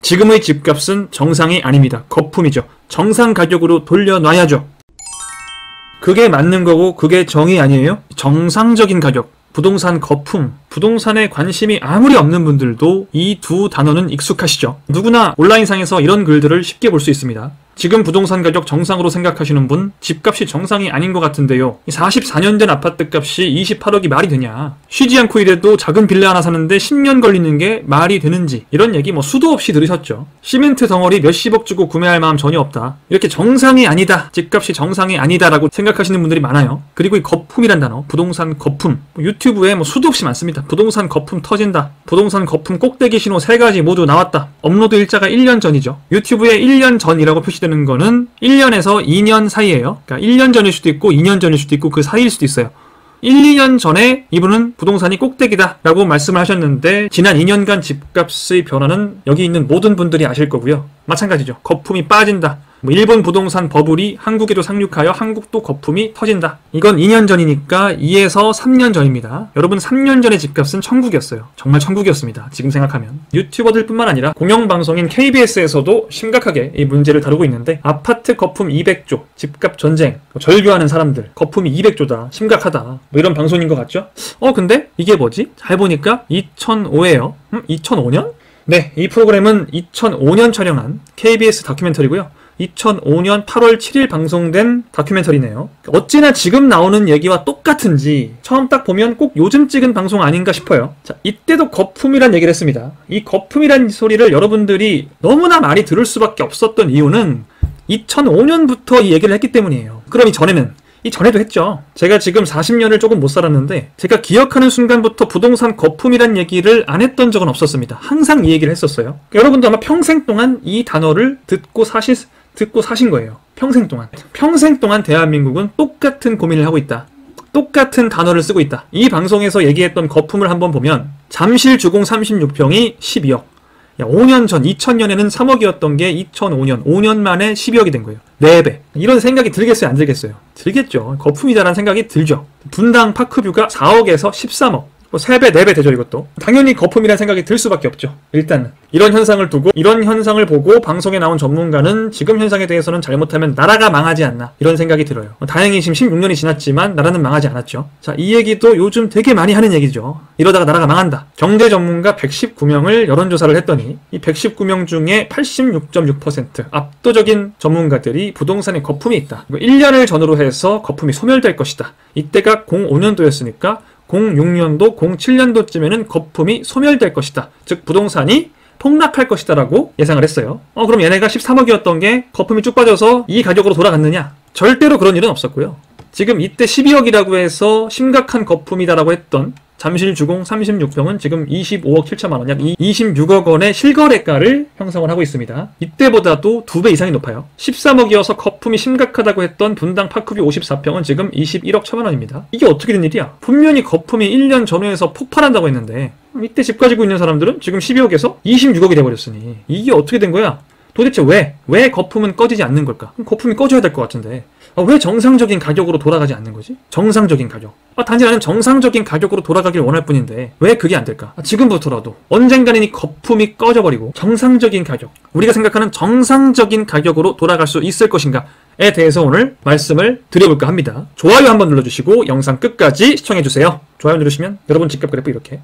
지금의 집값은 정상이 아닙니다. 거품이죠. 정상 가격으로 돌려놔야죠. 그게 맞는 거고 그게 정의 아니에요? 정상적인 가격, 부동산 거품, 부동산에 관심이 아무리 없는 분들도 이 두 단어는 익숙하시죠? 누구나 온라인상에서 이런 글들을 쉽게 볼 수 있습니다. 지금 부동산 가격 정상으로 생각하시는 분, 집값이 정상이 아닌 것 같은데요. 44년 된 아파트 값이 28억이 말이 되냐? 쉬지 않고 일해도 작은 빌라 하나 사는데 10년 걸리는 게 말이 되는지, 이런 얘기 수도 없이 들으셨죠. 시멘트 덩어리 몇십억 주고 구매할 마음 전혀 없다. 이렇게 정상이 아니다, 집값이 정상이 아니다 라고 생각하시는 분들이 많아요. 그리고 이 거품이란 단어, 부동산 거품, 유튜브에 수도 없이 많습니다. 부동산 거품 터진다, 부동산 거품 꼭대기 신호 3가지 모두 나왔다. 업로드 일자가 1년 전이죠. 유튜브에 1년 전이라고 표시되는 거는 1년에서 2년 사이예요. 그러니까 1년 전일 수도 있고 2년 전일 수도 있고 그 사이일 수도 있어요. 1, 2년 전에 이분은 부동산이 꼭대기다 라고 말씀을 하셨는데, 지난 2년간 집값의 변화는 여기 있는 모든 분들이 아실 거고요. 마찬가지죠. 거품이 빠진다, 일본 부동산 버블이 한국에도 상륙하여 한국도 거품이 터진다. 이건 2년 전이니까 2에서 3년 전입니다. 여러분, 3년 전의 집값은 천국이었어요. 정말 천국이었습니다. 지금 생각하면. 유튜버들 뿐만 아니라 공영방송인 KBS에서도 심각하게 이 문제를 다루고 있는데, 아파트 거품 200조, 집값 전쟁, 절규하는 사람들, 거품이 200조다, 심각하다, 이런 방송인 것 같죠? 근데 이게 뭐지? 잘 보니까 2005예요. 2005년? 네, 이 프로그램은 2005년 촬영한 KBS 다큐멘터리고요. 2005년 8월 7일 방송된 다큐멘터리네요. 어찌나 지금 나오는 얘기와 똑같은지 처음 딱 보면 꼭 요즘 찍은 방송 아닌가 싶어요. 자, 이때도 거품이란 얘기를 했습니다. 이 거품이란 소리를 여러분들이 너무나 많이 들을 수밖에 없었던 이유는 2005년부터 이 얘기를 했기 때문이에요. 그럼 이전에도 했죠. 제가 지금 40년을 조금 못 살았는데, 제가 기억하는 순간부터 부동산 거품이란 얘기를 안 했던 적은 없었습니다. 항상 이 얘기를 했었어요. 여러분도 아마 평생 동안 이 단어를 듣고 사신 거예요. 평생 동안 대한민국은 똑같은 고민을 하고 있다, 똑같은 단어를 쓰고 있다. 이 방송에서 얘기했던 거품을 한번 보면, 잠실 주공 36평이 12억. 5년 전 2000년에는 3억이었던 게 2005년 5년 만에 12억이 된 거예요. 4배. 이런 생각이 들겠어요, 안 들겠어요? 들겠죠. 거품이다라는 생각이 들죠. 분당 파크뷰가 4억에서 13억. 3배, 4배 되죠, 이것도. 당연히 거품이라는 생각이 들 수밖에 없죠. 일단은. 이런 현상을 두고, 이런 현상을 보고 방송에 나온 전문가는 지금 현상에 대해서는 잘못하면 나라가 망하지 않나, 이런 생각이 들어요. 다행히 지금 16년이 지났지만 나라는 망하지 않았죠. 자, 이 얘기도 요즘 되게 많이 하는 얘기죠. 이러다가 나라가 망한다. 경제 전문가 119명을 여론조사를 했더니 이 119명 중에 86.6%, 압도적인 전문가들이 부동산에 거품이 있다. 1년을 전후로 해서 거품이 소멸될 것이다. 이때가 05년도였으니까 06년도, 07년도쯤에는 거품이 소멸될 것이다. 즉 부동산이 폭락할 것이다 라고 예상을 했어요. 그럼 얘네가 13억이었던 게 거품이 쭉 빠져서 이 가격으로 돌아갔느냐? 절대로 그런 일은 없었고요. 지금 이때 12억이라고 해서 심각한 거품이다라고 했던 잠실 주공 36평은 지금 25억 7천만 원, 약 26억 원의 실거래가를 형성을 하고 있습니다. 이때보다도 2배 이상이 높아요. 13억이어서 거품이 심각하다고 했던 분당 파크뷰 54평은 지금 21억 1천만 원입니다. 이게 어떻게 된 일이야? 분명히 거품이 1년 전후에서 폭발한다고 했는데, 이때 집 가지고 있는 사람들은 지금 12억에서 26억이 돼버렸으니 이게 어떻게 된 거야? 도대체 왜 거품은 꺼지지 않는 걸까? 그럼 거품이 꺼져야 될 것 같은데 왜 정상적인 가격으로 돌아가지 않는 거지? 정상적인 가격. 단지 나는 정상적인 가격으로 돌아가길 원할 뿐인데 왜 그게 안 될까? 지금부터라도 언젠가는 이 거품이 꺼져버리고 정상적인 가격, 우리가 생각하는 정상적인 가격으로 돌아갈 수 있을 것인가에 대해서 오늘 말씀을 드려볼까 합니다. 좋아요 한번 눌러주시고 영상 끝까지 시청해주세요. 좋아요 누르시면 여러분 집값 그래프 이렇게.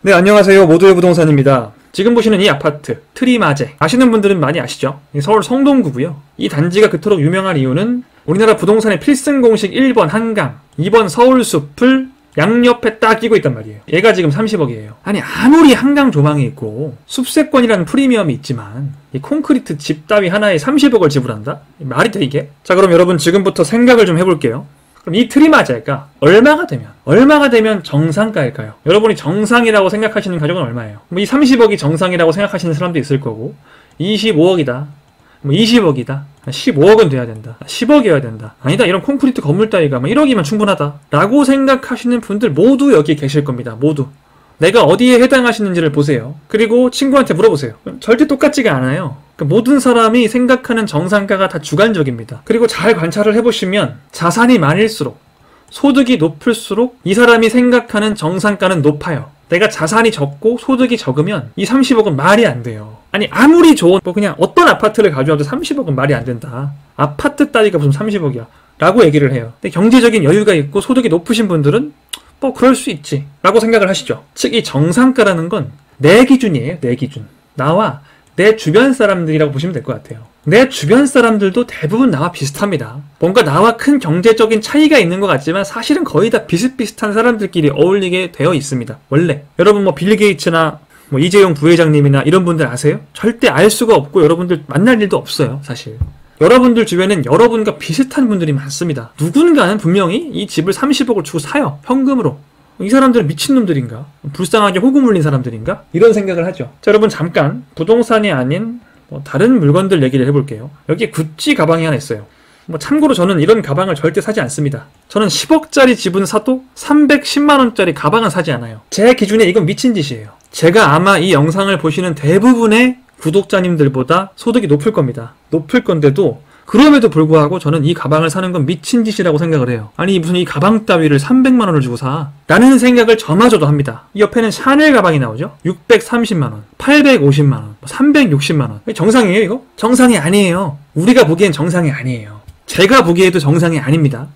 네, 안녕하세요. 모두의 부동산입니다. 지금 보시는 이 아파트, 트리마제. 아시는 분들은 많이 아시죠? 서울 성동구고요. 이 단지가 그토록 유명한 이유는 우리나라 부동산의 필승 공식 1번 한강, 2번 서울숲을 양옆에 딱 끼고 있단 말이에요. 얘가 지금 30억이에요. 아니, 아무리 한강 조망이 있고 숲세권이라는 프리미엄이 있지만 이 콘크리트 집 따위 하나에 30억을 지불한다? 말이 돼, 이게? 자, 그럼 여러분 지금부터 생각을 좀 해볼게요. 그럼 이 트리마제가 얼마가 되면 정상가일까요? 여러분이 정상이라고 생각하시는 가격은 얼마예요? 이 30억이 정상이라고 생각하시는 사람도 있을 거고, 25억이다, 20억이다, 15억은 돼야 된다, 10억이어야 된다, 아니다, 이런 콘크리트 건물 따위가 1억이면 충분하다 라고 생각하시는 분들 모두 여기 계실 겁니다. 모두. 내가 어디에 해당하시는지를 보세요. 그리고 친구한테 물어보세요. 절대 똑같지가 않아요. 모든 사람이 생각하는 정상가가 다 주관적입니다. 그리고 잘 관찰을 해보시면 자산이 많을수록, 소득이 높을수록 이 사람이 생각하는 정상가는 높아요. 내가 자산이 적고 소득이 적으면 이 30억은 말이 안 돼요. 아니 아무리 좋은 뭐 그냥 어떤 아파트를 가져와도 30억은 말이 안 된다. 아파트 따위가 무슨 30억이야 라고 얘기를 해요. 근데 경제적인 여유가 있고 소득이 높으신 분들은 뭐 그럴 수 있지 라고 생각을 하시죠. 즉 이 정상가라는 건 내 기준이에요. 내 기준. 나와 내 주변 사람들이라고 보시면 될 것 같아요. 내 주변 사람들도 대부분 나와 비슷합니다. 뭔가 나와 큰 경제적인 차이가 있는 것 같지만 사실은 거의 다 비슷비슷한 사람들끼리 어울리게 되어 있습니다. 원래 여러분 뭐 빌 게이츠나 뭐 이재용 부회장님이나 이런 분들 아세요? 절대 알 수가 없고 여러분들 만날 일도 없어요. 사실 여러분들 주변엔 여러분과 비슷한 분들이 많습니다. 누군가는 분명히 이 집을 30억을 주고 사요. 현금으로. 이 사람들은 미친놈들인가? 불쌍하게 호구 물린 사람들인가? 이런 생각을 하죠. 자, 여러분 잠깐 부동산이 아닌 뭐 다른 물건들 얘기를 해볼게요. 여기 구찌 가방이 하나 있어요. 뭐 참고로 저는 이런 가방을 절대 사지 않습니다. 저는 10억짜리 집은 사도 310만원짜리 가방은 사지 않아요. 제 기준에 이건 미친 짓이에요. 제가 아마 이 영상을 보시는 대부분의 구독자님들보다 소득이 높을 겁니다. 높을 건데도 그럼에도 불구하고 저는 이 가방을 사는 건 미친 짓이라고 생각을 해요. 아니 무슨 이 가방 따위를 300만원을 주고 사? 라는 생각을 저마저도 합니다. 이 옆에는 샤넬 가방이 나오죠. 630만원, 850만원, 360만원. 정상이에요 이거? 정상이 아니에요. 우리가 보기엔 정상이 아니에요. 제가 보기에도 정상이 아닙니다.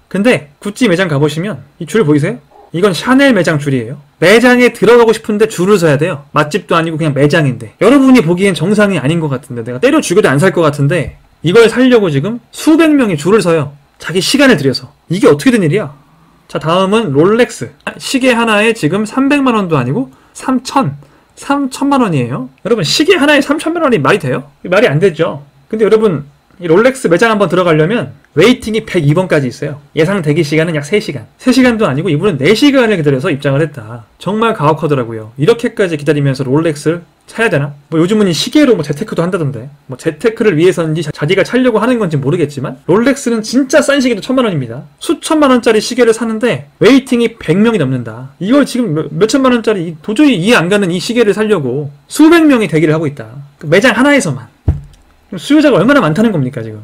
근데 구찌 매장 가보시면 이 줄 보이세요? 이건 샤넬 매장 줄이에요. 매장에 들어가고 싶은데 줄을 서야 돼요. 맛집도 아니고 그냥 매장인데 여러분이 보기엔 정상이 아닌 것 같은데 내가 때려 죽여도 안 살 것 같은데 이걸 사려고 지금 수백 명이 줄을 서요. 자기 시간을 들여서. 이게 어떻게 된 일이야? 자, 다음은 롤렉스. 시계 하나에 지금 300만원도 아니고 3천만원이에요. 여러분 시계 하나에 3천만원이 말이 돼요? 말이 안 되죠. 근데 여러분 이 롤렉스 매장 한번 들어가려면 웨이팅이 102번까지 있어요. 예상 대기 시간은 약 3시간. 3시간도 아니고 이분은 4시간을 기다려서 입장을 했다. 정말 가혹하더라고요. 이렇게까지 기다리면서 롤렉스를 사야 되나? 뭐 요즘은 이 시계로 뭐 재테크도 한다던데. 뭐 재테크를 위해서인지 자기가 차려고 하는 건지 모르겠지만 롤렉스는 진짜 싼 시계도 1000만원입니다. 수천만원짜리 시계를 사는데 웨이팅이 100명이 넘는다. 이걸 지금 몇천만원짜리 도저히 이해 안 가는 이 시계를 사려고 수백 명이 대기를 하고 있다. 그 매장 하나에서만. 수요자가 얼마나 많다는 겁니까 지금.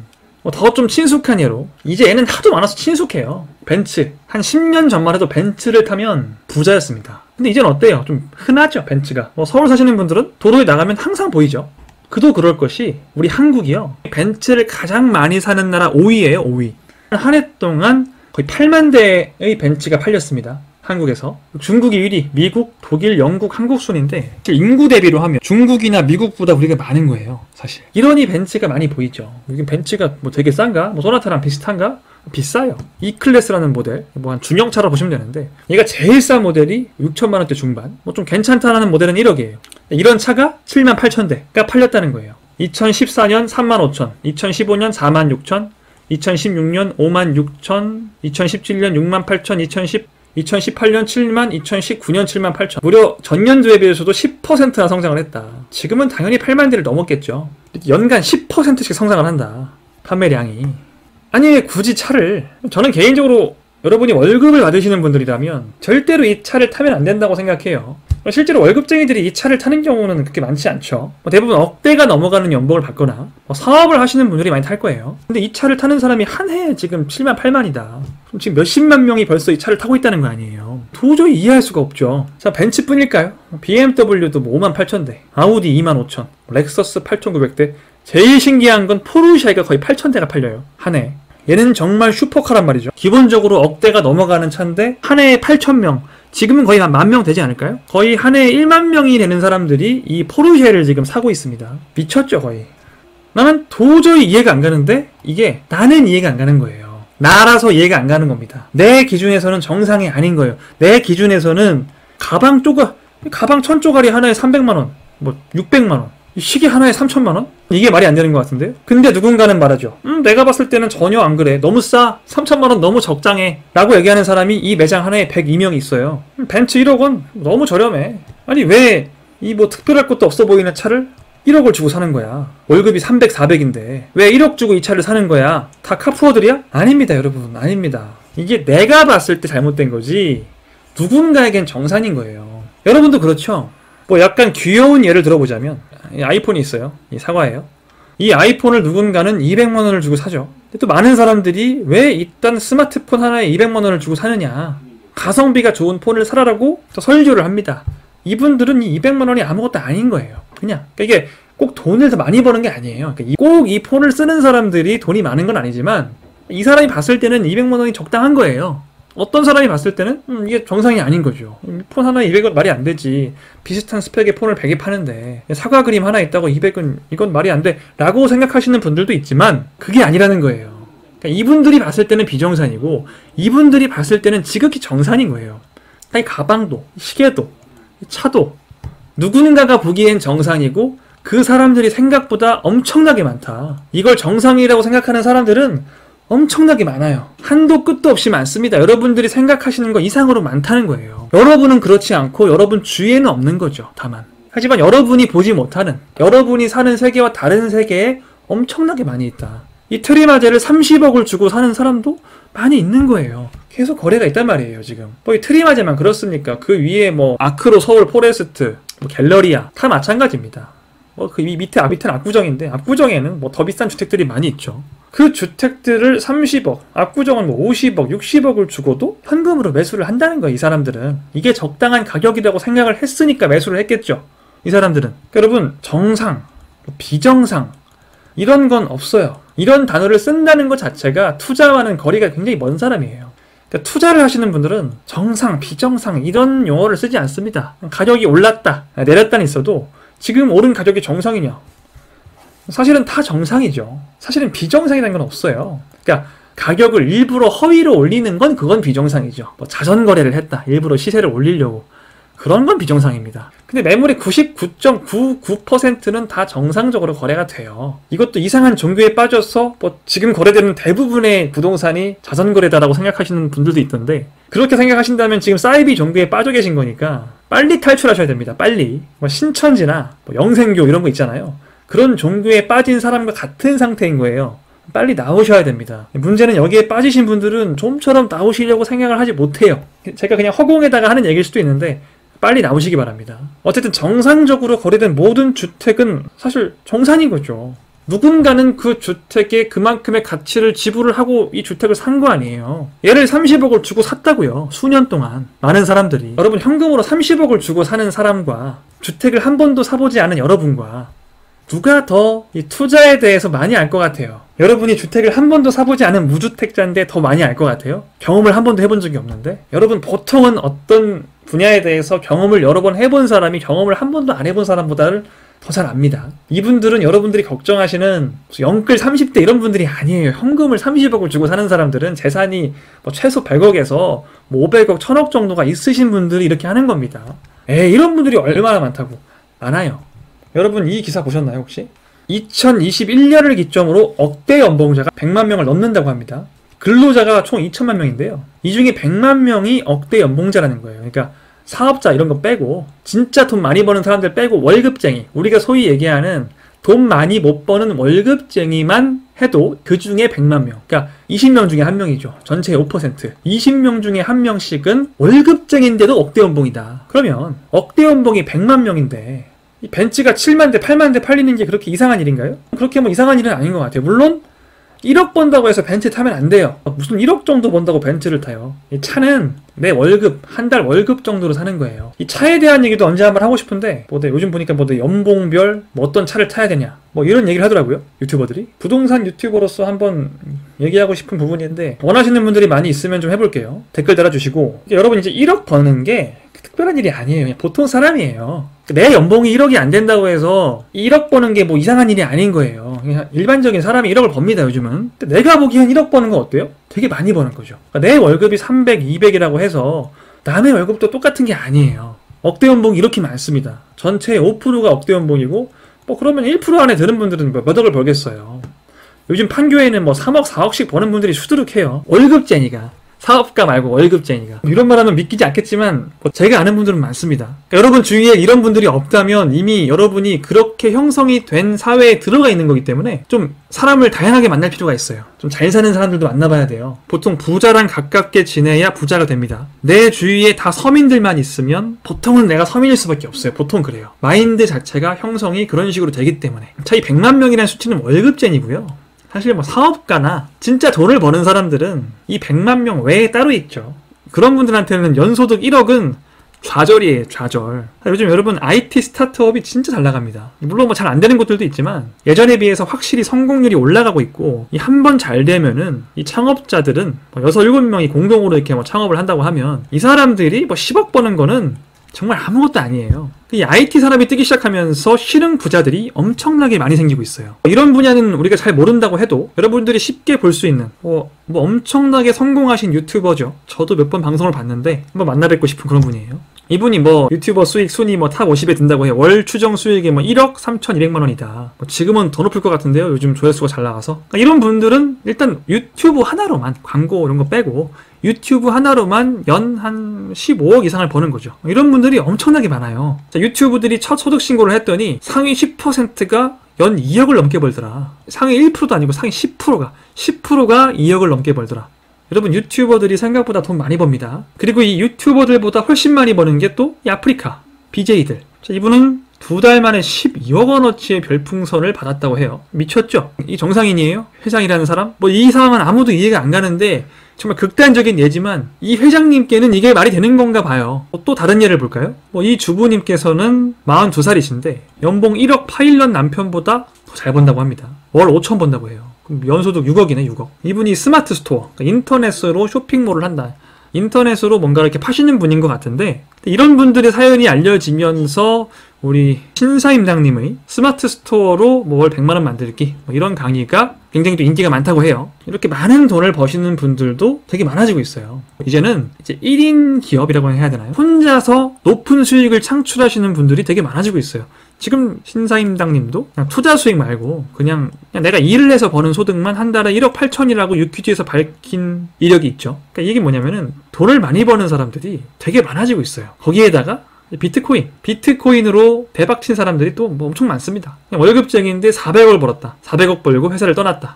더 좀 친숙한 예로 이제 얘는 하도 많아서 친숙해요. 벤츠. 한 10년 전만 해도 벤츠를 타면 부자였습니다. 근데 이제는 어때요? 좀 흔하죠 벤츠가. 뭐 서울 사시는 분들은 도로에 나가면 항상 보이죠. 그도 그럴 것이 우리 한국이요 벤츠를 가장 많이 사는 나라 5위예요 5위. 한 해 동안 거의 8만 대의 벤츠가 팔렸습니다. 한국에서. 중국이 1위, 미국, 독일, 영국, 한국 순인데 인구 대비로 하면 중국이나 미국보다 우리가 많은 거예요 사실. 이러니 벤츠가 많이 보이죠. 여기 벤츠가 뭐 되게 싼가? 뭐 소나타랑 비슷한가? 비싸요. E클래스라는 모델, 뭐 한 중형차로 보시면 되는데 얘가 제일 싼 모델이 6천만원대 중반, 뭐 좀 괜찮다는 모델은 1억이에요 이런 차가 7만 8천 대가 팔렸다는 거예요. 2014년 3만 5천, 2015년 4만 6천, 2016년 5만 6천, 2017년 6만 8천, 2018년 7만, 2019년 7만 8천. 무려 전년도에 비해서도 10%나 성장을 했다. 지금은 당연히 8만 대를 넘었겠죠. 연간 10%씩 성장을 한다. 판매량이. 아니 왜 굳이 차를, 저는 개인적으로 여러분이 월급을 받으시는 분들이라면 절대로 이 차를 타면 안 된다고 생각해요. 실제로 월급쟁이들이 이 차를 타는 경우는 그렇게 많지 않죠. 대부분 억대가 넘어가는 연봉을 받거나 사업을 하시는 분들이 많이 탈 거예요. 근데 이 차를 타는 사람이 한 해에 지금 7만 8만이다. 지금 몇십만 명이 벌써 이 차를 타고 있다는 거 아니에요. 도저히 이해할 수가 없죠. 자, 벤츠뿐일까요? BMW도 뭐 5만 8천 대, 아우디 2만 5천, 렉서스 8,900대. 제일 신기한 건 포르쉐가 거의 8천 대가 팔려요. 한 해. 얘는 정말 슈퍼카란 말이죠. 기본적으로 억대가 넘어가는 차인데 한 해에 8,000명. 지금은 거의 한 10,000명 되지 않을까요? 거의 한 해에 1만 명이 되는 사람들이 이 포르쉐를 지금 사고 있습니다. 미쳤죠 거의. 나는 도저히 이해가 안 가는데 이게 나는 이해가 안 가는 거예요. 나라서 이해가 안 가는 겁니다. 내 기준에서는 정상이 아닌 거예요. 내 기준에서는 가방 1000쪼가리 하나에 300만원, 뭐 600만원, 시계 하나에 3천만원? 이게 말이 안 되는 것 같은데요? 근데 누군가는 말하죠. 내가 봤을 때는 전혀 안 그래. 너무 싸. 3천만원 너무 적당해. 라고 얘기하는 사람이 이 매장 하나에 102명이 있어요. 벤츠 1억원 너무 저렴해. 아니 왜 이 뭐 특별할 것도 없어 보이는 차를 1억을 주고 사는 거야. 월급이 300, 400인데 왜 1억 주고 이 차를 사는 거야? 다 카푸어들이야? 아닙니다 여러분. 아닙니다. 이게 내가 봤을 때 잘못된 거지 누군가에겐 정상인 거예요. 여러분도 그렇죠? 뭐 약간 귀여운 예를 들어보자면 이 아이폰이 있어요. 이 사과예요. 이 아이폰을 누군가는 200만 원을 주고 사죠. 근데 또 많은 사람들이 왜 일단 스마트폰 하나에 200만 원을 주고 사느냐, 가성비가 좋은 폰을 사라라고 또 설교를 합니다. 이분들은 이 200만 원이 아무것도 아닌 거예요. 그냥 이게 꼭 돈을 더 많이 버는 게 아니에요. 꼭 이 폰을 쓰는 사람들이 돈이 많은 건 아니지만 이 사람이 봤을 때는 200만 원이 적당한 거예요. 어떤 사람이 봤을 때는 이게 정상이 아닌 거죠. 폰 하나에 200원 말이 안 되지. 비슷한 스펙의 폰을 100에 파는데 사과 그림 하나 있다고 200은 이건 말이 안 돼 라고 생각하시는 분들도 있지만 그게 아니라는 거예요. 그러니까 이분들이 봤을 때는 비정상이고 이분들이 봤을 때는 지극히 정상인 거예요. 이 가방도, 시계도, 차도 누군가가 보기엔 정상이고 그 사람들이 생각보다 엄청나게 많다. 이걸 정상이라고 생각하는 사람들은 엄청나게 많아요. 한도 끝도 없이 많습니다. 여러분들이 생각하시는 거 이상으로 많다는 거예요. 여러분은 그렇지 않고 여러분 주위에는 없는 거죠. 다만 하지만 여러분이 보지 못하는, 여러분이 사는 세계와 다른 세계에 엄청나게 많이 있다. 이 트리마제를 30억을 주고 사는 사람도 많이 있는 거예요. 계속 거래가 있단 말이에요. 지금 뭐 이 트리마제만 그렇습니까? 그 위에 뭐 아크로 서울 포레스트, 뭐 갤러리아 다 마찬가지입니다. 그 밑에는 압구정인데 압구정에는 뭐 더 비싼 주택들이 많이 있죠. 그 주택들을 30억, 압구정은 뭐 50억, 60억을 주고도 현금으로 매수를 한다는 거예요. 이 사람들은 이게 적당한 가격이라고 생각을 했으니까 매수를 했겠죠. 이 사람들은. 여러분, 정상, 비정상 이런 건 없어요. 이런 단어를 쓴다는 것 자체가 투자와는 거리가 굉장히 먼 사람이에요. 그러니까 투자를 하시는 분들은 정상, 비정상 이런 용어를 쓰지 않습니다. 가격이 올랐다, 내렸다는 있어도 지금 오른 가격이 정상이냐? 사실은 다 정상이죠. 사실은 비정상이라는 건 없어요. 그러니까 가격을 일부러 허위로 올리는 건 그건 비정상이죠. 뭐 자전거래를 했다, 일부러 시세를 올리려고, 그런 건 비정상입니다. 근데 매물의 99.99%는 다 정상적으로 거래가 돼요. 이것도 이상한 종교에 빠져서 뭐 지금 거래되는 대부분의 부동산이 자전거래다라고 생각하시는 분들도 있던데, 그렇게 생각하신다면 지금 사이비 종교에 빠져 계신 거니까 빨리 탈출하셔야 됩니다. 빨리. 뭐 신천지나 뭐 영생교 이런 거 있잖아요. 그런 종교에 빠진 사람과 같은 상태인 거예요. 빨리 나오셔야 됩니다. 문제는 여기에 빠지신 분들은 좀처럼 나오시려고 생각을 하지 못해요. 제가 그냥 허공에다가 하는 얘기일 수도 있는데 빨리 나오시기 바랍니다. 어쨌든 정상적으로 거래된 모든 주택은 사실 정상인 거죠. 누군가는 그 주택에 그만큼의 가치를 지불을 하고 이 주택을 산 거 아니에요. 얘를 30억을 주고 샀다고요. 수년 동안 많은 사람들이. 여러분, 현금으로 30억을 주고 사는 사람과 주택을 한 번도 사보지 않은 여러분과 누가 더 이 투자에 대해서 많이 알 것 같아요? 여러분이 주택을 한 번도 사보지 않은 무주택자인데 더 많이 알 것 같아요? 경험을 한 번도 해본 적이 없는데? 여러분, 보통은 어떤 분야에 대해서 경험을 여러 번 해본 사람이 경험을 한 번도 안 해본 사람보다를 더 잘 압니다. 이분들은 여러분들이 걱정하시는 영끌 30대 이런 분들이 아니에요. 현금을 30억을 주고 사는 사람들은 재산이 뭐 최소 100억에서 뭐 500억, 1000억 정도가 있으신 분들이 이렇게 하는 겁니다. 이런 분들이 얼마나 많다고. 많아요. 여러분, 이 기사 보셨나요 혹시? 2021년을 기점으로 억대 연봉자가 100만 명을 넘는다고 합니다. 근로자가 총 2천만 명인데요. 이 중에 100만 명이 억대 연봉자라는 거예요. 그러니까 사업자 이런 거 빼고, 진짜 돈 많이 버는 사람들 빼고 월급쟁이, 우리가 소위 얘기하는 돈 많이 못 버는 월급쟁이만 해도 그 중에 100만 명, 그러니까 20명 중에 한 명이죠. 전체의 5%. 20명 중에 한 명씩은 월급쟁인데도 억대 연봉이다. 그러면 억대 연봉이 100만 명인데 이 벤츠가 7만 대, 8만 대 팔리는 게 그렇게 이상한 일인가요? 그렇게 뭐 이상한 일은 아닌 것 같아요. 물론 1억 번다고 해서 벤츠 타면 안 돼요. 무슨 1억 정도 번다고 벤츠를 타요. 이 차는 내 월급, 한 달 월급 정도로 사는 거예요. 이 차에 대한 얘기도 언제 한번 하고 싶은데, 요즘 보니까 연봉별 어떤 차를 타야 되냐, 이런 얘기를 하더라고요, 유튜버들이. 부동산 유튜버로서 한번 얘기하고 싶은 부분인데, 원하시는 분들이 많이 있으면 좀 해볼게요. 댓글 달아주시고. 여러분, 이제 1억 버는 게 특별한 일이 아니에요. 그냥 보통 사람이에요. 내 연봉이 1억이 안 된다고 해서 1억 버는 게 뭐 이상한 일이 아닌 거예요. 그냥 일반적인 사람이 1억을 법니다, 요즘은. 근데 내가 보기엔 1억 버는 건 어때요? 되게 많이 버는 거죠. 그러니까 내 월급이 300, 200이라고 해서 남의 월급도 똑같은 게 아니에요. 억대 연봉이 이렇게 많습니다. 전체의 5%가 억대 연봉이고, 그러면 1% 안에 드는 분들은 몇 억을 벌겠어요. 요즘 판교에는 3억, 4억씩 버는 분들이 수두룩해요. 월급쟁이가. 사업가 말고 월급쟁이가. 이런 말 하면 믿기지 않겠지만 제가 아는 분들은 많습니다. 그러니까 여러분 주위에 이런 분들이 없다면 이미 여러분이 그렇게 형성이 된 사회에 들어가 있는 거기 때문에 좀 사람을 다양하게 만날 필요가 있어요. 좀 잘 사는 사람들도 만나봐야 돼요. 보통 부자랑 가깝게 지내야 부자가 됩니다. 내 주위에 다 서민들만 있으면 보통은 내가 서민일 수밖에 없어요. 보통 그래요. 마인드 자체가 형성이 그런 식으로 되기 때문에. 이 100만 명이라는 수치는 월급쟁이고요. 사실 사업가나 진짜 돈을 버는 사람들은 이 100만 명 외에 따로 있죠. 그런 분들한테는 연소득 1억은 좌절이에요, 좌절. 요즘 여러분 IT 스타트업이 진짜 잘 나갑니다. 물론 잘 안 되는 곳들도 있지만 예전에 비해서 확실히 성공률이 올라가고 있고, 이 한 번 잘 되면은 이 창업자들은 6, 7명이 공동으로 이렇게 창업을 한다고 하면 이 사람들이 10억 버는 거는 정말 아무것도 아니에요. 이 IT 산업이 뜨기 시작하면서 실흥 부자들이 엄청나게 많이 생기고 있어요. 이런 분야는 우리가 잘 모른다고 해도 여러분들이 쉽게 볼 수 있는 엄청나게 성공하신 유튜버죠. 저도 몇 번 방송을 봤는데 한번 만나 뵙고 싶은 그런 분이에요. 이분이 유튜버 수익 순위 탑 50에 든다고 해요. 월 추정 수익이 1억 3,200만 원이다. 지금은 더 높을 것 같은데요. 요즘 조회수가 잘 나가서. 그러니까 이런 분들은 일단 유튜브 하나로만, 광고 이런 거 빼고 유튜브 하나로만 연 한 15억 이상을 버는 거죠. 이런 분들이 엄청나게 많아요. 자, 유튜브들이 첫 소득 신고를 했더니 상위 10%가 연 2억을 넘게 벌더라. 상위 1%도 아니고 상위 10%가 2억을 넘게 벌더라. 여러분, 유튜버들이 생각보다 돈 많이 법니다. 그리고 이 유튜버들보다 훨씬 많이 버는 게 또 이 아프리카 BJ들. 자, 이분은 2달 만에 12억 원어치의 별풍선을 받았다고 해요. 미쳤죠? 이 정상인이에요? 회장이라는 사람? 이 상황은 아무도 이해가 안 가는데 정말 극단적인 예지만 이 회장님께는 이게 말이 되는 건가 봐요. 또 다른 예를 볼까요? 이 주부님께서는 42살이신데 연봉 1억 파일럿 남편보다 더 잘 번다고 합니다. 월 5천 번다고 해요. 그럼 연소득 6억이네, 6억. 이분이 스마트 스토어, 그러니까 인터넷으로 쇼핑몰을 한다. 인터넷으로 뭔가 이렇게 파시는 분인 것 같은데, 이런 분들의 사연이 알려지면서 우리 신사임당님의 스마트 스토어로 월 100만 원 만들기, 이런 강의가 굉장히 또 인기가 많다고 해요. 이렇게 많은 돈을 버시는 분들도 되게 많아지고 있어요. 이제는 이제 1인 기업이라고 해야 되나요? 혼자서 높은 수익을 창출하시는 분들이 되게 많아지고 있어요. 지금 신사임당님도 그냥 투자 수익 말고 그냥 내가 일을 해서 버는 소득만 한 달에 1억 8천이라고 유퀴즈에서 밝힌 이력이 있죠. 그러니까 이게 뭐냐면은 돈을 많이 버는 사람들이 되게 많아지고 있어요. 거기에다가 비트코인으로 대박친 사람들이 또 엄청 많습니다. 그냥 월급쟁이인데 400억을 벌었다. 400억 벌고 회사를 떠났다.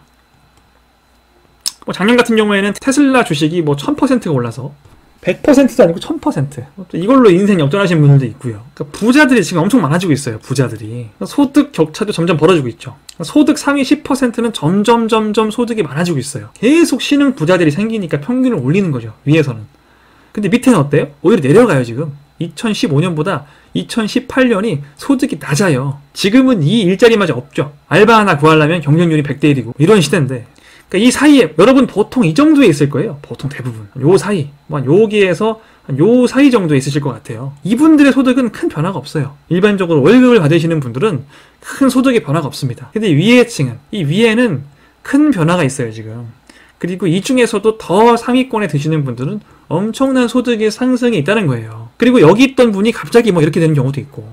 작년 같은 경우에는 테슬라 주식이 1000%가 올라서 100%도 아니고 1000%. 이걸로 인생 역전하신 분들도 있고요. 그러니까 부자들이 지금 엄청 많아지고 있어요. 부자들이. 소득 격차도 점점 벌어지고 있죠. 소득 상위 10%는 점점 소득이 많아지고 있어요. 계속 신흥 부자들이 생기니까 평균을 올리는 거죠. 위에서는. 근데 밑에는 어때요? 오히려 내려가요, 지금. 2015년보다 2018년이 소득이 낮아요. 지금은 이 일자리마저 없죠. 알바 하나 구하려면 경쟁률이 100대 1이고 이런 시대인데, 그러니까 이 사이에 여러분 보통 이 정도에 있을 거예요. 보통 대부분 요 사이, 여기에서 요 사이 정도에 있으실 것 같아요. 이분들의 소득은 큰 변화가 없어요. 일반적으로 월급을 받으시는 분들은 큰 소득의 변화가 없습니다. 근데 위에 층은, 이 위에는 큰 변화가 있어요, 지금. 그리고 이 중에서도 더 상위권에 드시는 분들은 엄청난 소득의 상승이 있다는 거예요. 그리고 여기 있던 분이 갑자기 이렇게 되는 경우도 있고,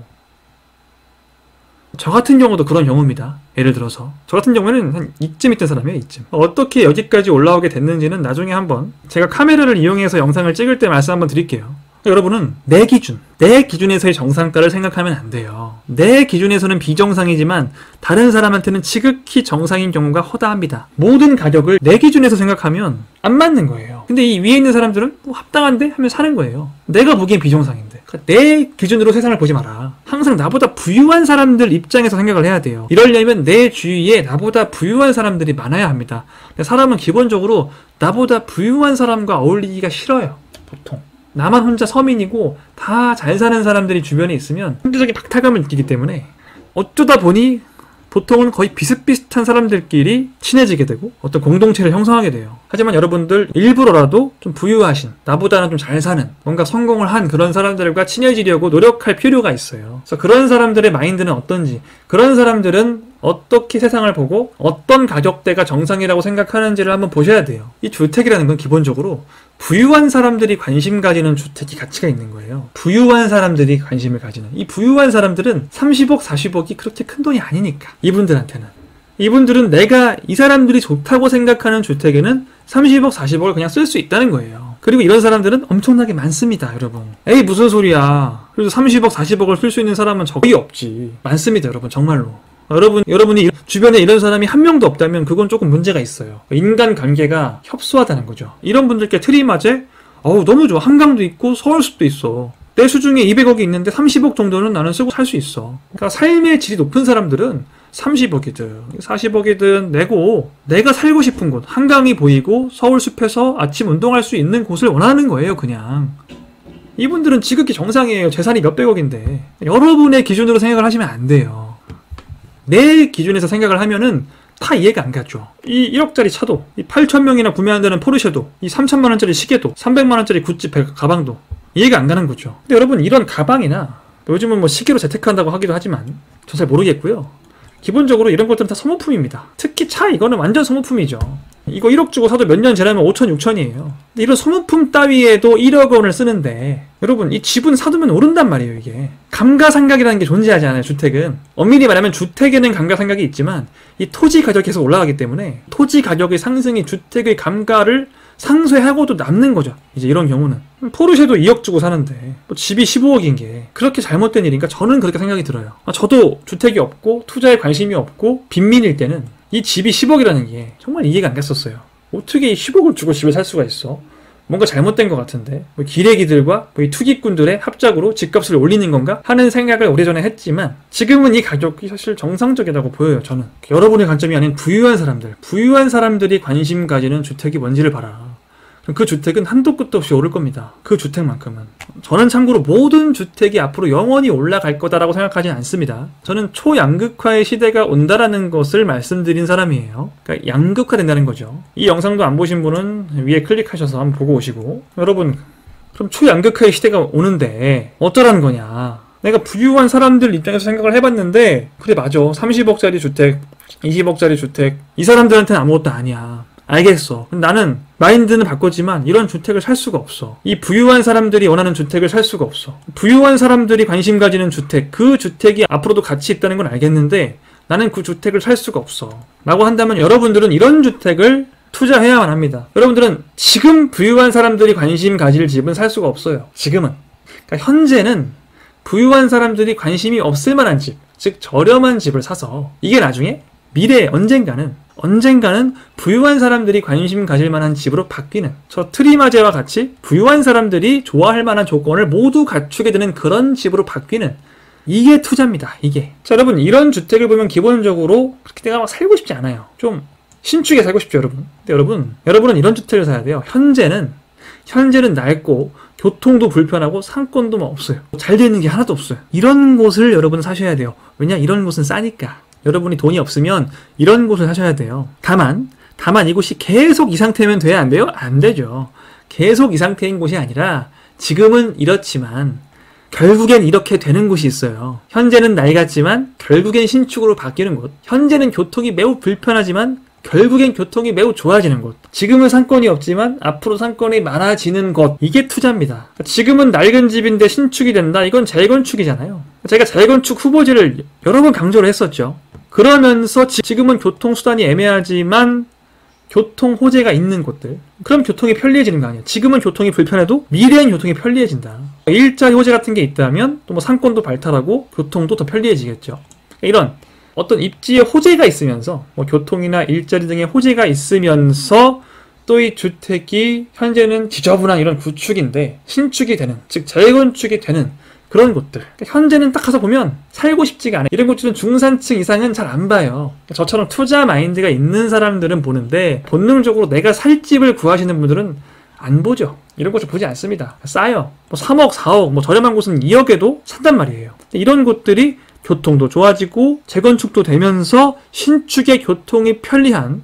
저 같은 경우도 그런 경우입니다. 예를 들어서 저 같은 경우에는 한 이쯤 있던 사람이에요. 이쯤. 어떻게 여기까지 올라오게 됐는지는 나중에 한번 제가 카메라를 이용해서 영상을 찍을 때 말씀 한번 드릴게요. 여러분은 내 기준에서의 정상가를 생각하면 안 돼요. 내 기준에서는 비정상이지만 다른 사람한테는 지극히 정상인 경우가 허다합니다. 모든 가격을 내 기준에서 생각하면 안 맞는 거예요. 근데 이 위에 있는 사람들은 합당한데 하면 사는 거예요. 내가 보기엔 비정상인데. 그러니까 내 기준으로 세상을 보지 마라. 항상 나보다 부유한 사람들 입장에서 생각을 해야 돼요. 이러려면 내 주위에 나보다 부유한 사람들이 많아야 합니다. 사람은 기본적으로 나보다 부유한 사람과 어울리기가 싫어요. 보통. 나만 혼자 서민이고 다 잘 사는 사람들이 주변에 있으면 상대적인 박탈감을 느끼기 때문에 어쩌다 보니 보통은 거의 비슷비슷한 사람들끼리 친해지게 되고 어떤 공동체를 형성하게 돼요. 하지만 여러분들 일부러라도 좀 부유하신, 나보다는 좀 잘 사는, 뭔가 성공을 한 그런 사람들과 친해지려고 노력할 필요가 있어요. 그래서 그런 사람들의 마인드는 어떤지, 그런 사람들은 어떻게 세상을 보고 어떤 가격대가 정상이라고 생각하는지를 한번 보셔야 돼요. 이 주택이라는 건 기본적으로 부유한 사람들이 관심 가지는 주택이 가치가 있는 거예요. 부유한 사람들이 관심을 가지는. 이 부유한 사람들은 30억, 40억이 그렇게 큰 돈이 아니니까. 이분들한테는. 이분들은 내가 이 사람들이 좋다고 생각하는 주택에는 30억, 40억을 그냥 쓸 수 있다는 거예요. 그리고 이런 사람들은 엄청나게 많습니다, 여러분. 에이, 무슨 소리야. 그래도 30억, 40억을 쓸 수 있는 사람은 거의 없지. 많습니다, 여러분. 정말로. 여러분이 주변에 이런 사람이 한 명도 없다면 그건 조금 문제가 있어요. 인간관계가 협소하다는 거죠. 이런 분들께 트리마제, 너무 좋아. 한강도 있고 서울숲도 있어. 내 수중에 200억이 있는데 30억 정도는 나는 쓰고 살 수 있어. 그러니까 삶의 질이 높은 사람들은 30억이든 40억이든 내고 내가 살고 싶은 곳, 한강이 보이고 서울숲에서 아침 운동할 수 있는 곳을 원하는 거예요, 그냥. 이분들은 지극히 정상이에요. 재산이 몇백억인데. 여러분의 기준으로 생각을 하시면 안 돼요. 내 기준에서 생각을 하면은 다 이해가 안 가죠. 이 1억짜리 차도, 이 8,000명이나 구매한다는 포르쉐도, 이 3,000만원짜리 시계도, 300만원짜리 구찌 가방도 이해가 안 가는 거죠. 근데 여러분, 이런 가방이나 요즘은 뭐 시계로 재테크한다고 하기도 하지만 전 잘 모르겠고요. 기본적으로 이런 것들은 다 소모품입니다. 특히 차, 이거는 완전 소모품이죠. 이거 1억 주고 사도 몇 년 지나면 5천, 6천이에요. 근데 이런 소모품 따위에도 1억 원을 쓰는데 여러분, 이 집은 사두면 오른단 말이에요. 이게 감가상각이라는 게 존재하지 않아요. 주택은 엄밀히 말하면 주택에는 감가상각이 있지만 이 토지 가격이 계속 올라가기 때문에 토지 가격의 상승이 주택의 감가를 상쇄하고도 남는 거죠. 이제 이런 경우는 포르쉐도 2억 주고 사는데 뭐 집이 15억인 게 그렇게 잘못된 일인가? 저는 그렇게 생각이 들어요. 저도 주택이 없고 투자에 관심이 없고 빈민일 때는 이 집이 10억이라는 게 정말 이해가 안 갔었어요. 어떻게 10억을 주고 집을 살 수가 있어? 뭔가 잘못된 것 같은데 뭐 기레기들과 이 투기꾼들의 합작으로 집값을 올리는 건가 하는 생각을 오래전에 했지만 지금은 이 가격이 사실 정상적이라고 보여요. 저는 여러분의 관점이 아닌 부유한 사람들이 관심 가지는 주택이 뭔지를 봐라. 그 주택은 한도 끝도 없이 오를 겁니다. 그 주택만큼은. 저는 참고로 모든 주택이 앞으로 영원히 올라갈 거다라고 생각하지 않습니다. 저는 초양극화의 시대가 온다라는 것을 말씀드린 사람이에요. 그러니까 양극화된다는 거죠. 이 영상도 안 보신 분은 위에 클릭하셔서 한번 보고 오시고, 여러분, 그럼 초양극화의 시대가 오는데 어쩌라는 거냐. 내가 부유한 사람들 입장에서 생각을 해봤는데 그래, 맞아. 30억짜리 주택, 20억짜리 주택, 이 사람들한테는 아무것도 아니야. 알겠어. 나는 마인드는 바꿨지만 이런 주택을 살 수가 없어. 이 부유한 사람들이 원하는 주택을 살 수가 없어. 부유한 사람들이 관심 가지는 주택, 그 주택이 앞으로도 가치 있다는 건 알겠는데 나는 그 주택을 살 수가 없어. 라고 한다면 여러분들은 이런 주택을 투자해야만 합니다. 여러분들은 지금 부유한 사람들이 관심 가질 집은 살 수가 없어요. 지금은. 그러니까 현재는 부유한 사람들이 관심이 없을 만한 집, 즉 저렴한 집을 사서 이게 나중에 미래에 언젠가는 부유한 사람들이 관심 가질 만한 집으로 바뀌는, 저 트리마제와 같이 부유한 사람들이 좋아할 만한 조건을 모두 갖추게 되는 그런 집으로 바뀌는, 이게 투자입니다. 이게. 자, 여러분, 이런 주택을 보면 기본적으로 그렇게 내가 막 살고 싶지 않아요. 좀 신축에 살고 싶죠, 여러분. 근데 여러분은 이런 주택을 사야 돼요. 현재는 낡고 교통도 불편하고 상권도 막 없어요. 잘 되는 게 하나도 없어요. 이런 곳을 여러분 사셔야 돼요. 왜냐? 이런 곳은 싸니까. 여러분이 돈이 없으면 이런 곳을 사셔야 돼요. 다만 이곳이 계속 이 상태면 돼야 안 돼요? 안 되죠. 계속 이 상태인 곳이 아니라 지금은 이렇지만 결국엔 이렇게 되는 곳이 있어요. 현재는 낡았지만 결국엔 신축으로 바뀌는 곳. 현재는 교통이 매우 불편하지만 결국엔 교통이 매우 좋아지는 곳. 지금은 상권이 없지만 앞으로 상권이 많아지는 곳. 이게 투자입니다. 지금은 낡은 집인데 신축이 된다? 이건 재건축이잖아요. 제가 재건축 후보지를 여러 번 강조를 했었죠. 그러면서 지금은 교통수단이 애매하지만 교통 호재가 있는 곳들. 그럼 교통이 편리해지는 거 아니에요. 지금은 교통이 불편해도 미래엔 교통이 편리해진다. 일자리 호재 같은 게 있다면 또 뭐 상권도 발달하고 교통도 더 편리해지겠죠. 이런 어떤 입지의 호재가 있으면서 뭐 교통이나 일자리 등의 호재가 있으면서 또 이 주택이 현재는 지저분한 이런 구축인데 신축이 되는, 즉 재건축이 되는 그런 곳들. 현재는 딱 가서 보면 살고 싶지가 않아요. 이런 곳들은 중산층 이상은 잘 안 봐요. 저처럼 투자 마인드가 있는 사람들은 보는데 본능적으로 내가 살 집을 구하시는 분들은 안 보죠. 이런 곳을 보지 않습니다. 싸요. 뭐 3억, 4억, 뭐 저렴한 곳은 2억에도 산단 말이에요. 이런 곳들이 교통도 좋아지고 재건축도 되면서 신축의 교통이 편리한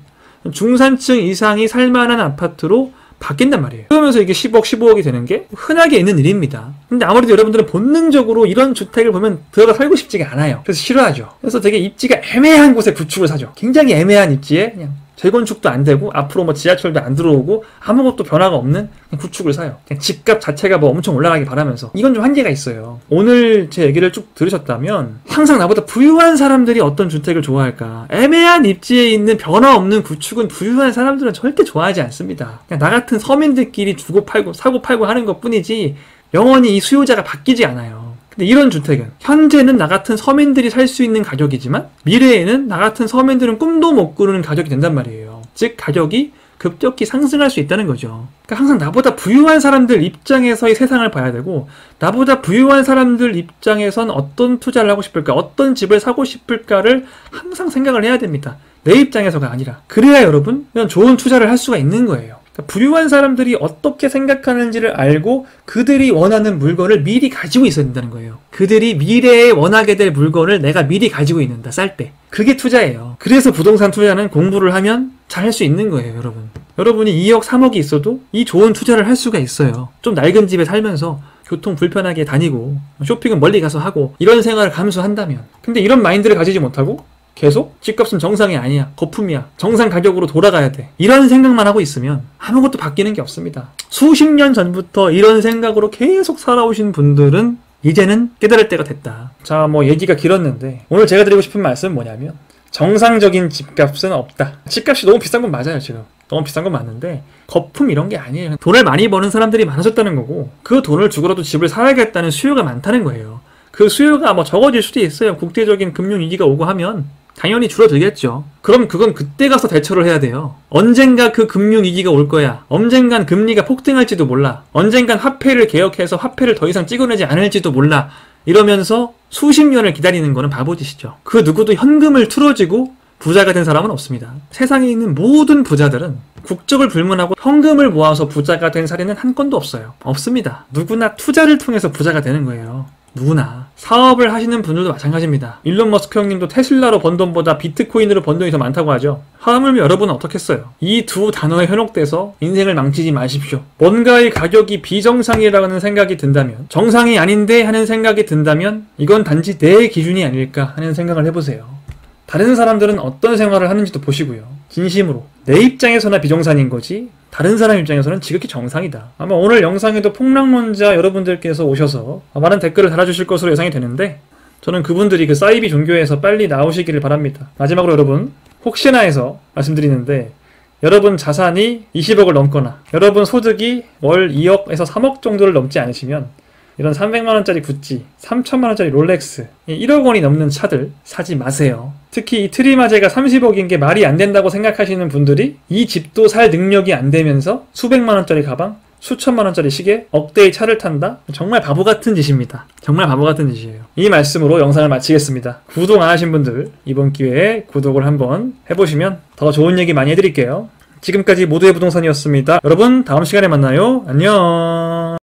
중산층 이상이 살만한 아파트로 바뀐단 말이에요. 그러면서 이게 10억, 15억이 되는 게 흔하게 있는 일입니다. 근데 아무래도 여러분들은 본능적으로 이런 주택을 보면 들어가 살고 싶지가 않아요. 그래서 싫어하죠. 그래서 되게 입지가 애매한 곳에 구축을 사죠. 굉장히 애매한 입지에 그냥 재건축도 안 되고 앞으로 뭐 지하철도 안 들어오고 아무것도 변화가 없는 그냥 구축을 사요. 그냥 집값 자체가 뭐 엄청 올라가기 바라면서. 이건 좀 한계가 있어요. 오늘 제 얘기를 쭉 들으셨다면 항상 나보다 부유한 사람들이 어떤 주택을 좋아할까? 애매한 입지에 있는 변화 없는 구축은 부유한 사람들은 절대 좋아하지 않습니다. 그냥 나 같은 서민들끼리 주고 팔고 사고 팔고 하는 것 뿐이지 영원히 이 수요자가 바뀌지 않아요. 근데 이런 주택은 현재는 나 같은 서민들이 살 수 있는 가격이지만 미래에는 나 같은 서민들은 꿈도 못 꾸는 가격이 된단 말이에요. 즉 가격이 급격히 상승할 수 있다는 거죠. 그러니까 항상 나보다 부유한 사람들 입장에서의 세상을 봐야 되고 나보다 부유한 사람들 입장에선 어떤 투자를 하고 싶을까, 어떤 집을 사고 싶을까를 항상 생각을 해야 됩니다. 내 입장에서가 아니라. 그래야 여러분 이런 좋은 투자를 할 수가 있는 거예요. 부유한 사람들이 어떻게 생각하는지를 알고 그들이 원하는 물건을 미리 가지고 있어야 된다는 거예요. 그들이 미래에 원하게 될 물건을 내가 미리 가지고 있는다, 쌀 때. 그게 투자예요. 그래서 부동산 투자는 공부를 하면 잘 할 수 있는 거예요, 여러분. 여러분이 2억, 3억이 있어도 이 좋은 투자를 할 수가 있어요. 좀 낡은 집에 살면서 교통 불편하게 다니고 쇼핑은 멀리 가서 하고 이런 생활을 감수한다면. 근데 이런 마인드를 가지지 못하고 계속 집값은 정상이 아니야, 거품이야, 정상 가격으로 돌아가야 돼, 이런 생각만 하고 있으면 아무것도 바뀌는 게 없습니다. 수십 년 전부터 이런 생각으로 계속 살아오신 분들은 이제는 깨달을 때가 됐다. 자, 뭐 얘기가 길었는데 오늘 제가 드리고 싶은 말씀은 뭐냐면 정상적인 집값은 없다. 집값이 너무 비싼 건 맞아요. 지금 너무 비싼 건 맞는데 거품 이런 게 아니에요. 돈을 많이 버는 사람들이 많아졌다는 거고 그 돈을 주고라도 집을 사야겠다는 수요가 많다는 거예요. 그 수요가 뭐 적어질 수도 있어요. 국제적인 금융위기가 오고 하면 당연히 줄어들겠죠. 그럼 그건 그때 가서 대처를 해야 돼요. 언젠가 그 금융위기가 올 거야. 언젠간 금리가 폭등할지도 몰라. 언젠간 화폐를 개혁해서 화폐를 더 이상 찍어내지 않을지도 몰라. 이러면서 수십 년을 기다리는 거는 바보짓이죠. 그 누구도 현금을 틀어지고 부자가 된 사람은 없습니다. 세상에 있는 모든 부자들은 국적을 불문하고 현금을 모아서 부자가 된 사례는 한 건도 없어요. 없습니다. 누구나 투자를 통해서 부자가 되는 거예요. 누구나. 사업을 하시는 분들도 마찬가지입니다. 일론 머스크 형님도 테슬라로 번 돈보다 비트코인으로 번 돈이 더 많다고 하죠. 하물며 여러분은 어떻겠어요? 이 두 단어에 현혹돼서 인생을 망치지 마십시오. 뭔가의 가격이 비정상이라는 생각이 든다면, 정상이 아닌데 하는 생각이 든다면 이건 단지 내 기준이 아닐까 하는 생각을 해보세요. 다른 사람들은 어떤 생활을 하는지도 보시고요. 진심으로 내 입장에서나 비정상인 거지 다른 사람 입장에서는 지극히 정상이다. 아마 오늘 영상에도 폭락론자 여러분들께서 오셔서 많은 댓글을 달아주실 것으로 예상이 되는데 저는 그분들이 그 사이비 종교에서 빨리 나오시기를 바랍니다. 마지막으로 여러분, 혹시나 해서 말씀드리는데 여러분 자산이 20억을 넘거나 여러분 소득이 월 2억에서 3억 정도를 넘지 않으시면 이런 300만원짜리 구찌, 3천만원짜리 롤렉스, 1억 원이 넘는 차들 사지 마세요. 특히 이 트리마제가 30억인 게 말이 안 된다고 생각하시는 분들이 이 집도 살 능력이 안 되면서 수백만원짜리 가방, 수천만원짜리 시계, 억대의 차를 탄다? 정말 바보 같은 짓입니다. 정말 바보 같은 짓이에요. 이 말씀으로 영상을 마치겠습니다. 구독 안 하신 분들 이번 기회에 구독을 한번 해보시면 더 좋은 얘기 많이 해드릴게요. 지금까지 모두의 부동산이었습니다. 여러분 다음 시간에 만나요. 안녕.